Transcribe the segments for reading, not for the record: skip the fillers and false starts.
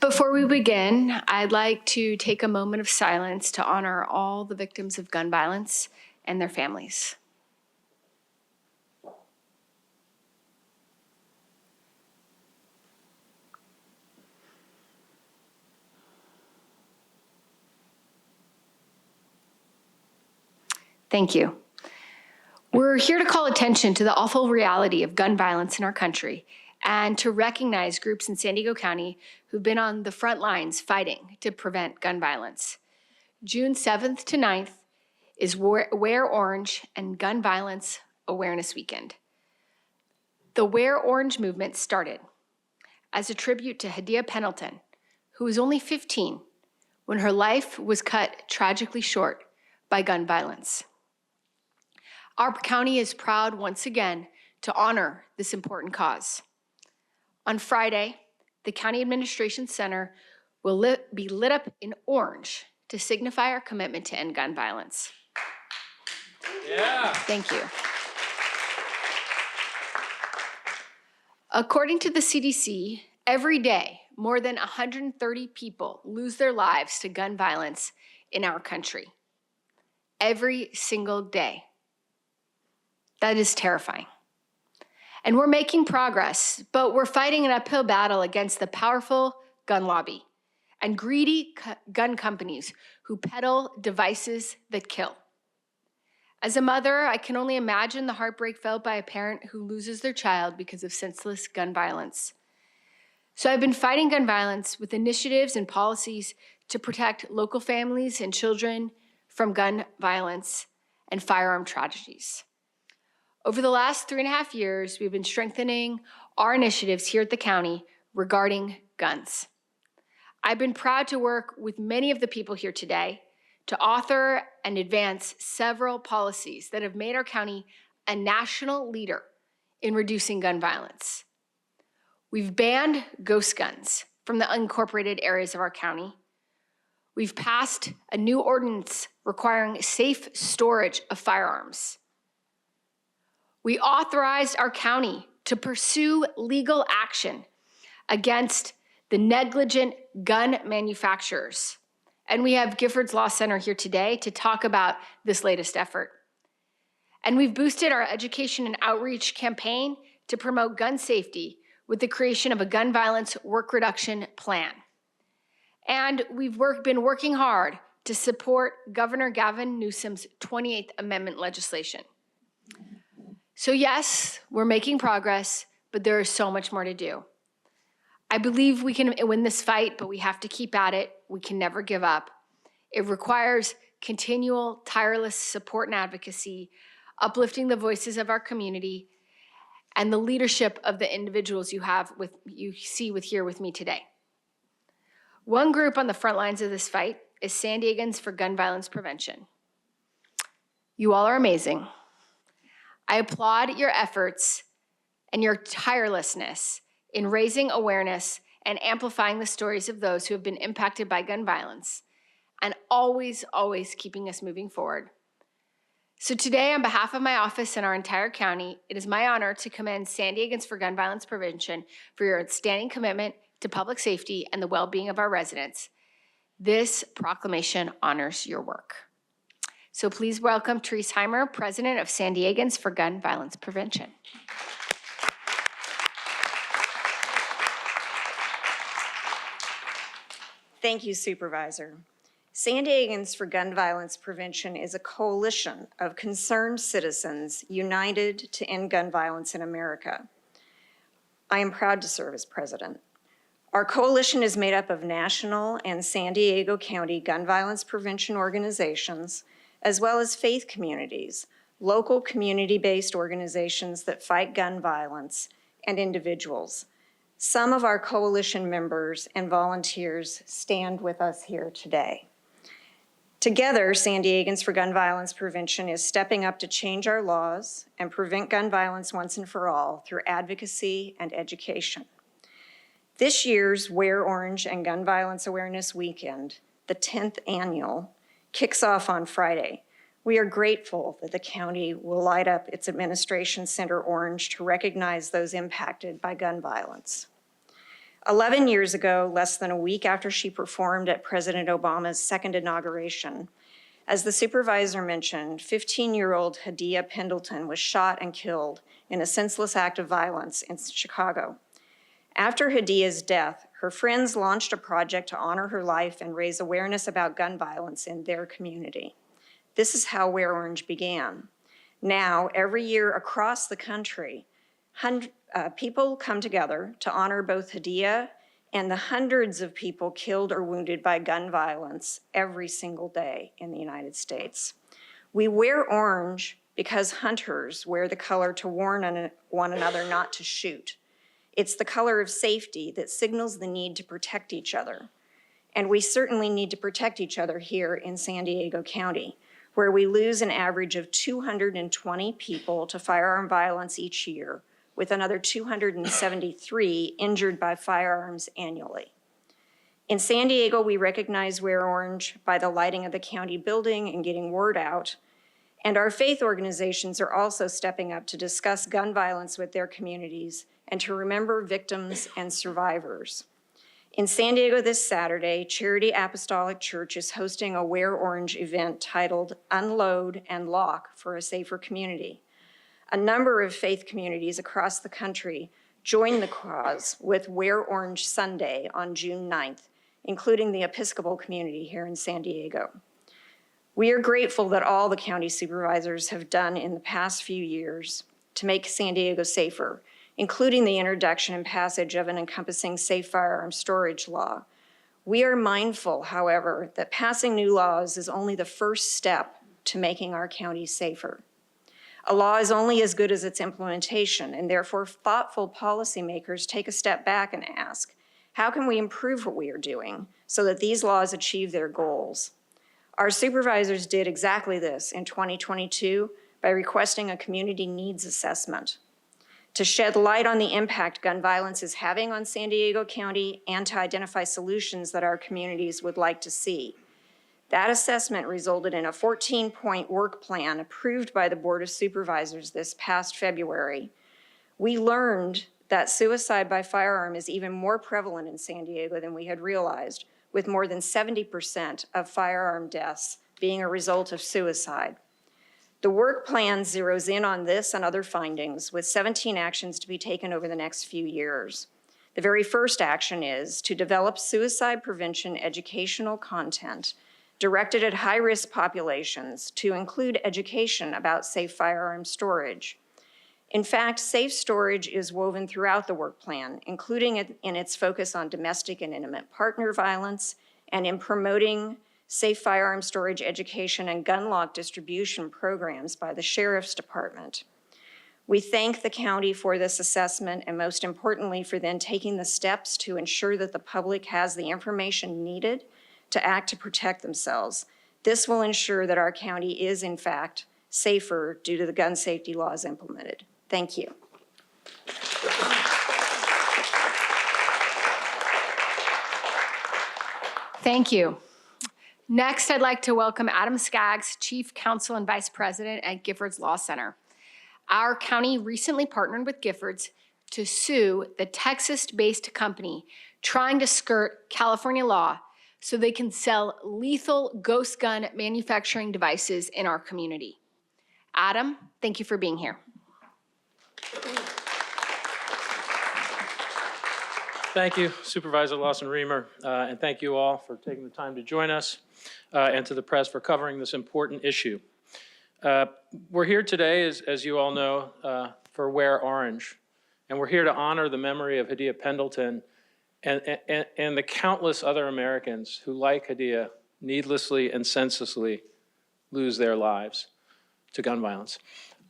Before we begin, I'd like to take a moment of silence to honor all the victims of gun violence and their families. Thank you. We're here to call attention to the awful reality of gun violence in our country and to recognize groups in San Diego County who've been on the front lines fighting to prevent gun violence. June 7th to 9th is Wear Orange and Gun Violence Awareness Weekend. The Wear Orange movement started as a tribute to Hadia Pendleton, who was only 15 when her life was cut tragically short by gun violence. Our county is proud once again to honor this important cause. On Friday, the County Administration Center will be lit up in orange to signify our commitment to end gun violence. Yeah. Thank you. According to the CDC, every day, more than 130 people lose their lives to gun violence in our country. Every single day. That is terrifying. And we're making progress, but we're fighting an uphill battle against the powerful gun lobby and greedy gun companies who peddle devices that kill. As a mother, I can only imagine the heartbreak felt by a parent who loses their child because of senseless gun violence. So I've been fighting gun violence with initiatives and policies to protect local families and children from gun violence and firearm tragedies. Over the last 3.5 years, we've been strengthening our initiatives here at the county regarding guns. I've been proud to work with many of the people here today to author and advance several policies that have made our county a national leader in reducing gun violence. We've banned ghost guns from the unincorporated areas of our county. We've passed a new ordinance requiring safe storage of firearms. We authorized our county to pursue legal action against the negligent gun manufacturers. And we have GIFFORDS Law Center here today to talk about this latest effort. And we've boosted our education and outreach campaign to promote gun safety with the creation of a gun violence work reduction plan. And we've been working hard to support Governor Gavin Newsom's 28th Amendment legislation. So yes, we're making progress, but there is so much more to do. I believe we can win this fight, but we have to keep at it. We can never give up. It requires continual, tireless support and advocacy, uplifting the voices of our community, and the leadership of the individuals you see here with me today. One group on the front lines of this fight is San Diegans for Gun Violence Prevention. You all are amazing. I applaud your efforts and your tirelessness in raising awareness and amplifying the stories of those who have been impacted by gun violence, and always, always keeping us moving forward. So today, on behalf of my office and our entire county, it is my honor to commend San Diegans for Gun Violence Prevention for your outstanding commitment to public safety and the well-being of our residents. This proclamation honors your work. So please welcome Therese Heimer, President of San Diegans for Gun Violence Prevention. Thank you, Supervisor. San Diegans for Gun Violence Prevention is a coalition of concerned citizens united to end gun violence in America. I am proud to serve as president. Our coalition is made up of national and San Diego County gun violence prevention organizations, as well as faith communities, local community-based organizations that fight gun violence, and individuals. Some of our coalition members and volunteers stand with us here today. Together, San Diegans for Gun Violence Prevention is stepping up to change our laws and prevent gun violence once and for all through advocacy and education. This year's Wear Orange and Gun Violence Awareness Weekend, the 10th annual, kicks off on Friday. We are grateful that the county will light up its administration center orange to recognize those impacted by gun violence. 11 years ago, less than a week after she performed at President Obama's second inauguration, as the supervisor mentioned, 15-year-old Hadiya Pendleton was shot and killed in a senseless act of violence in Chicago. After Hadiya's death, her friends launched a project to honor her life and raise awareness about gun violence in their community. This is how Wear Orange began. Now, every year across the country, people come together to honor both Hadiya and the hundreds of people killed or wounded by gun violence every single day in the United States. We wear orange because hunters wear the color to warn one another not to shoot. It's the color of safety that signals the need to protect each other. And we certainly need to protect each other here in San Diego County, where we lose an average of 220 people to firearm violence each year, with another 273 injured by firearms annually. In San Diego, we recognize Wear Orange by the lighting of the county building and getting word out. And our faith organizations are also stepping up to discuss gun violence with their communities and to remember victims and survivors. In San Diego this Saturday, Charity Apostolic Church is hosting a Wear Orange event titled Unload and Lock for a Safer Community. A number of faith communities across the country joined the cause with Wear Orange Sunday on June 9th, including the Episcopal community here in San Diego. We are grateful that all the county supervisors have done in the past few years to make San Diego safer, including the introduction and passage of an encompassing safe firearm storage law. We are mindful, however, that passing new laws is only the first step to making our county safer. A law is only as good as its implementation, and therefore thoughtful policymakers take a step back and ask, how can we improve what we are doing so that these laws achieve their goals? Our supervisors did exactly this in 2022 by requesting a community needs assessment to shed light on the impact gun violence is having on San Diego County and to identify solutions that our communities would like to see. That assessment resulted in a 14-point work plan approved by the Board of Supervisors this past February. We learned that suicide by firearm is even more prevalent in San Diego than we had realized, with more than 70% of firearm deaths being a result of suicide. The work plan zeroes in on this and other findings, with 17 actions to be taken over the next few years. The very first action is to develop suicide prevention educational content directed at high-risk populations to include education about safe firearm storage. In fact, safe storage is woven throughout the work plan, including in its focus on domestic and intimate partner violence and in promoting safe firearm storage education and gun lock distribution programs by the Sheriff's Department. We thank the county for this assessment and most importantly for then taking the steps to ensure that the public has the information needed to act to protect themselves. This will ensure that our county is in fact safer due to the gun safety laws implemented. Thank you. Thank you. Next, I'd like to welcome Adam Skaggs, Chief Counsel and Vice President at GIFFORDS Law Center. Our county recently partnered with GIFFORDS to sue the Texas-based company trying to skirt California law so they can sell lethal ghost gun manufacturing devices in our community. Adam, thank you for being here. Thank you, Supervisor Lawson-Remer, and thank you all for taking the time to join us and to the press for covering this important issue. We're here today, as you all know, for Wear Orange, and we're here to honor the memory of Hadiya Pendleton and the countless other Americans who, like Hadiya, needlessly and senselessly lose their lives to gun violence.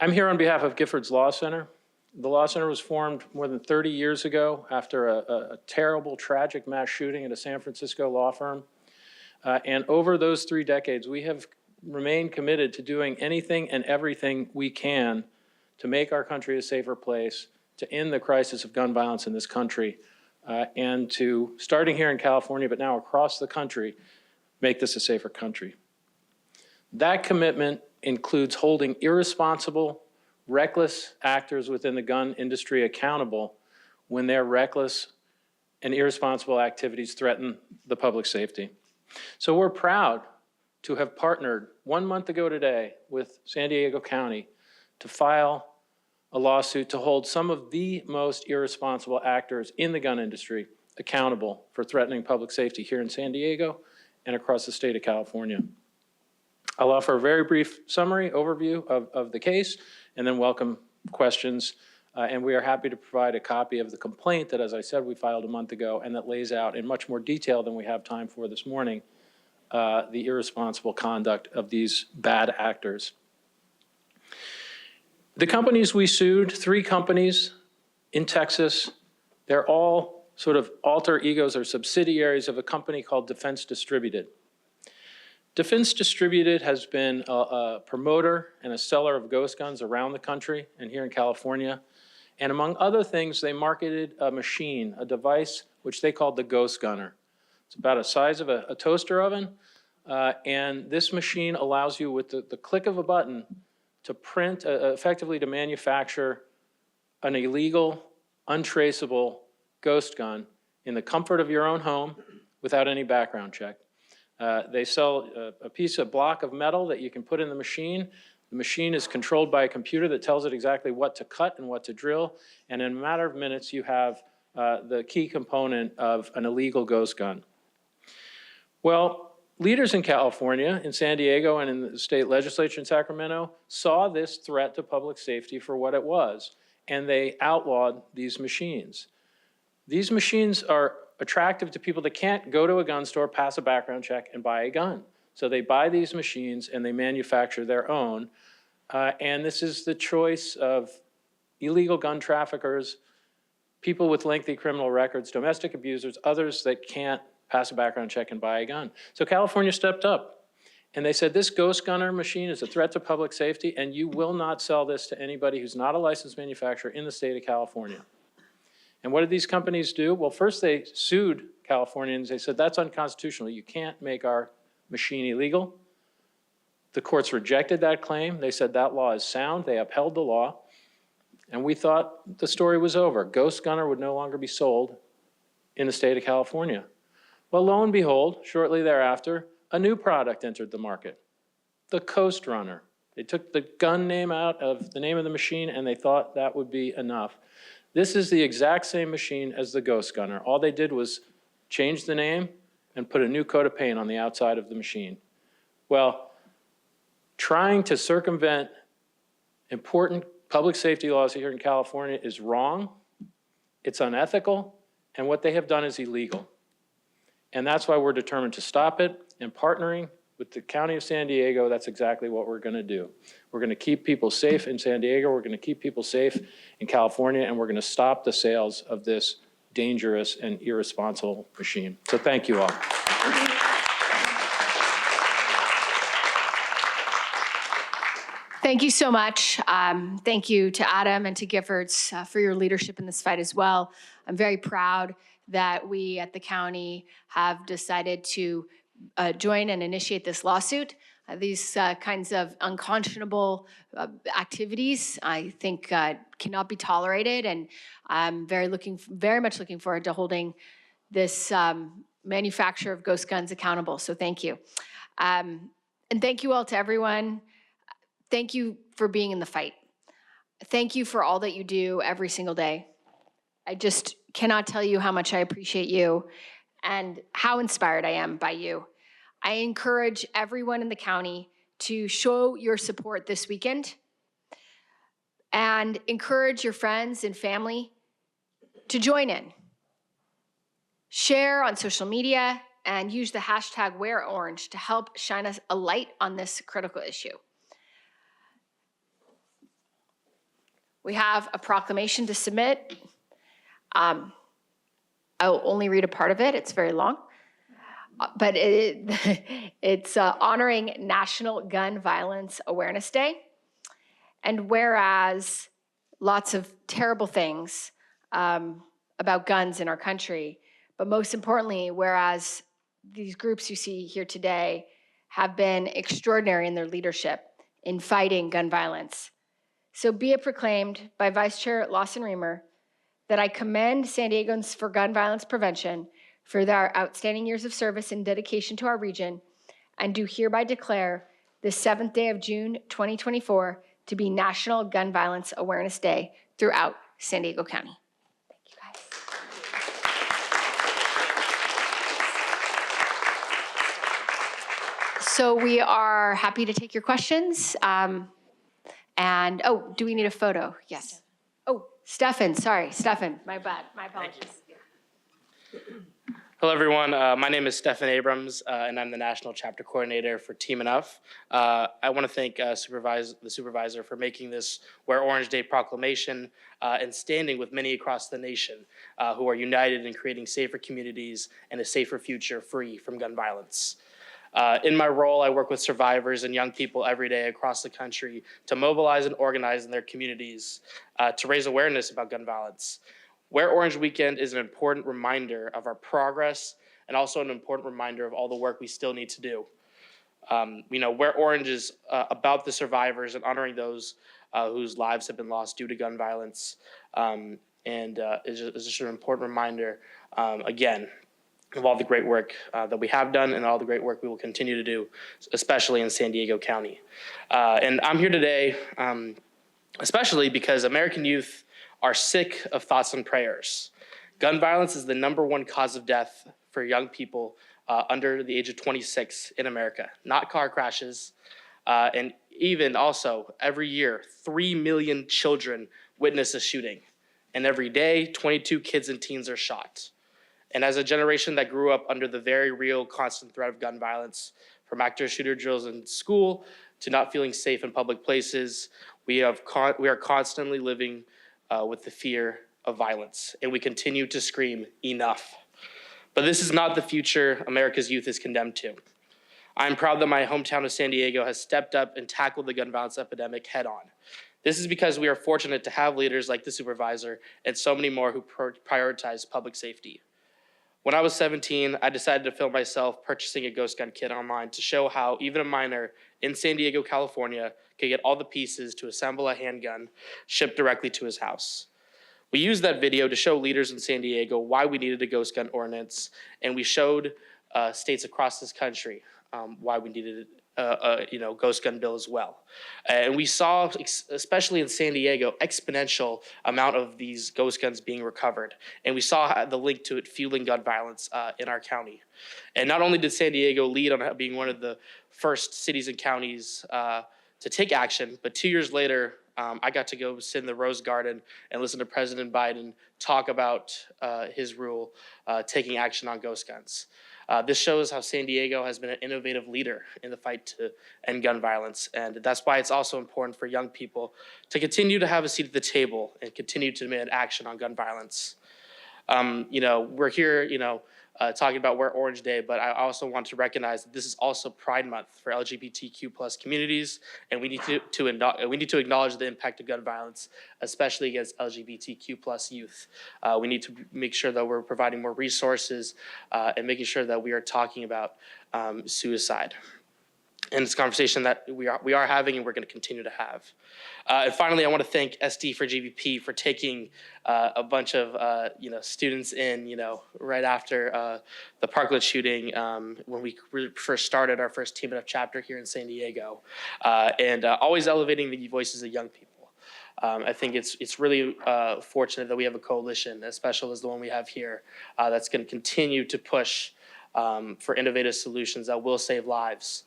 I'm here on behalf of GIFFORDS Law Center. The Law Center was formed more than 30 years ago after a terrible, tragic mass shooting at a San Francisco law firm. And over those 3 decades, we have remained committed to doing anything and everything we can to make our country a safer place, to end the crisis of gun violence in this country, and to, starting here in California, but now across the country, make this a safer country. That commitment includes holding irresponsible, reckless actors within the gun industry accountable when they're reckless and irresponsible activities threaten the public safety. So we're proud to have partnered 1 month ago today with San Diego County to file a lawsuit to hold some of the most irresponsible actors in the gun industry accountable for threatening public safety here in San Diego and across the state of California. I'll offer a very brief summary overview of the case and then welcome questions. And we are happy to provide a copy of the complaint that, as I said, we filed a month ago and that lays out in much more detail than we have time for this morning the irresponsible conduct of these bad actors. The companies we sued, 3 companies in Texas, they're all sort of alter egos or subsidiaries of a company called Defense Distributed. Defense Distributed has been a promoter and a seller of ghost guns around the country and here in California. And among other things, they marketed a machine, a device, which they called the Ghost Gunner. It's about the size of a toaster oven. And this machine allows you, with the click of a button, to print, effectively to manufacture an illegal, untraceable ghost gun in the comfort of your own home without any background check. They sell a block of metal that you can put in the machine. The machine is controlled by a computer that tells it exactly what to cut and what to drill. And in a matter of minutes, you have the key component of an illegal ghost gun. Well, leaders in California, in San Diego, and in the state legislature in Sacramento saw this threat to public safety for what it was, and they outlawed these machines. These machines are attractive to people that can't go to a gun store, pass a background check, and buy a gun. So they buy these machines and they manufacture their own. And this is the choice of illegal gun traffickers, people with lengthy criminal records, domestic abusers, others that can't pass a background check and buy a gun. So California stepped up and they said, this Ghost Gunner machine is a threat to public safety and you will not sell this to anybody who's not a licensed manufacturer in the state of California. And what did these companies do? Well, first they sued Californians. They said, that's unconstitutional. You can't make our machine illegal. The courts rejected that claim. They said that law is sound. They upheld the law. And we thought the story was over. Ghost Gunner would no longer be sold in the state of California. Well, lo and behold, shortly thereafter, a new product entered the market, the Coast Runner. They took the gun name out of the name of the machine and they thought that would be enough. This is the exact same machine as the Ghost Gunner. All they did was change the name and put a new coat of paint on the outside of the machine. Well, trying to circumvent important public safety laws here in California is wrong, it's unethical, and what they have done is illegal. And that's why we're determined to stop it, and partnering with the County of San Diego, that's exactly what we're going to do. We're going to keep people safe in San Diego, we're going to keep people safe in California, and we're going to stop the sales of this dangerous and irresponsible machine. So thank you all. Thank you so much. Thank you to Adam and to Giffords for your leadership in this fight as well. I'm very proud that we at the county have decided to join and initiate this lawsuit. These kinds of unconscionable activities, I think, cannot be tolerated, and I'm very much looking forward to holding this manufacturer of ghost guns accountable. So thank you, and thank you all to everyone. Thank you for being in the fight. Thank you for all that you do every single day. I just cannot tell you how much I appreciate you and how inspired I am by you. I encourage everyone in the county to show your support this weekend and encourage your friends and family to join in. Share on social media and use the hashtag #WearOrange to help shine us a light on this critical issue. We have a proclamation to submit. I'll only read a part of it. It's very long. But it's honoring National Gun Violence Awareness Day. And whereas lots of terrible things about guns in our country, but most importantly, whereas these groups you see here today have been extraordinary in their leadership in fighting gun violence. So be it proclaimed by Vice Chair Lawson-Remer that I commend San Diegans for gun violence prevention for their outstanding years of service and dedication to our region, and do hereby declare the 7th day of June 2024 to be National Gun Violence Awareness Day throughout San Diego County. Thank you, guys. So we are happy to take your questions. And, oh, do we need a photo? Yes. Oh, Stefan, sorry, Stefan, my bad, my apologies. Hello, everyone. My name is Stefan Abrams, and I'm the National Chapter Coordinator for Team Enough. I want to thank the supervisor for making this Wear Orange Day proclamation and standing with many across the nation who are united in creating safer communities and a safer future free from gun violence. In my role, I work with survivors and young people every day across the country to mobilize and organize in their communities to raise awareness about gun violence. Wear Orange Weekend is an important reminder of our progress and also an important reminder of all the work we still need to do. Wear Orange is about the survivors and honoring those whose lives have been lost due to gun violence, and it's just an important reminder, again, of all the great work that we have done and all the great work we will continue to do, especially in San Diego County. And I'm here today especially because American youth are sick of thoughts and prayers. Gun violence is the #1 cause of death for young people under the age of 26 in America, not car crashes. And even also, every year, 3 million children witness a shooting. And every day, 22 kids and teens are shot. And as a generation that grew up under the very real constant threat of gun violence, from active shooter drills in school to not feeling safe in public places, we are constantly living with the fear of violence, and we continue to scream, enough. But this is not the future America's youth is condemned to. I'm proud that my hometown of San Diego has stepped up and tackled the gun violence epidemic head on. This is because we are fortunate to have leaders like the supervisor and so many more who prioritize public safety. When I was 17, I decided to film myself purchasing a ghost gun kit online to show how even a minor in San Diego, California, could get all the pieces to assemble a handgun shipped directly to his house. We used that video to show leaders in San Diego why we needed a ghost gun ordinance, and we showed states across this country why we needed a ghost gun bill as well. And we saw, especially in San Diego, exponential amount of these ghost guns being recovered. And we saw the link to it fueling gun violence in our county. And not only did San Diego lead on being one of the first cities and counties to take action, but 2 years later, I got to go sit in the Rose Garden and listen to President Biden talk about his rule taking action on ghost guns. This shows how San Diego has been an innovative leader in the fight to end gun violence, and that's why it's also important for young people to continue to have a seat at the table and continue to demand action on gun violence. We're here, talking about Wear Orange Day, but I also want to recognize that this is also Pride Month for LGBTQ+ communities, and we need to acknowledge the impact of gun violence, especially against LGBTQ+ youth. We need to make sure that we're providing more resources and making sure that we are talking about suicide. And it's a conversation that we are having and we're going to continue to have. And finally, I want to thank SD for GVP for taking a bunch of students in right after the Parklet shooting when we first started our first Team Enough chapter here in San Diego, and always elevating the voices of young people. I think it's really fortunate that we have a coalition as special as the one we have here that's going to continue to push for innovative solutions that will save lives.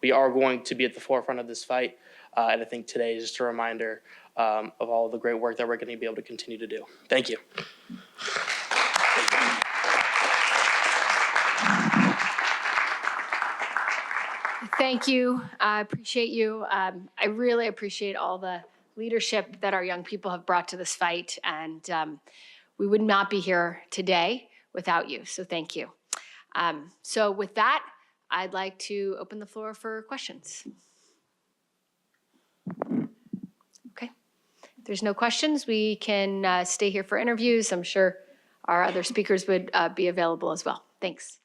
We are going to be at the forefront of this fight. And I think today is just a reminder of all the great work that we're going to be able to continue to do. Thank you. Thank you. I appreciate you. I really appreciate all the leadership that our young people have brought to this fight. And we would not be here today without you. So thank you. So with that, I'd like to open the floor for questions. Okay. If there's no questions, we can stay here for interviews. I'm sure our other speakers would be available as well. Thanks.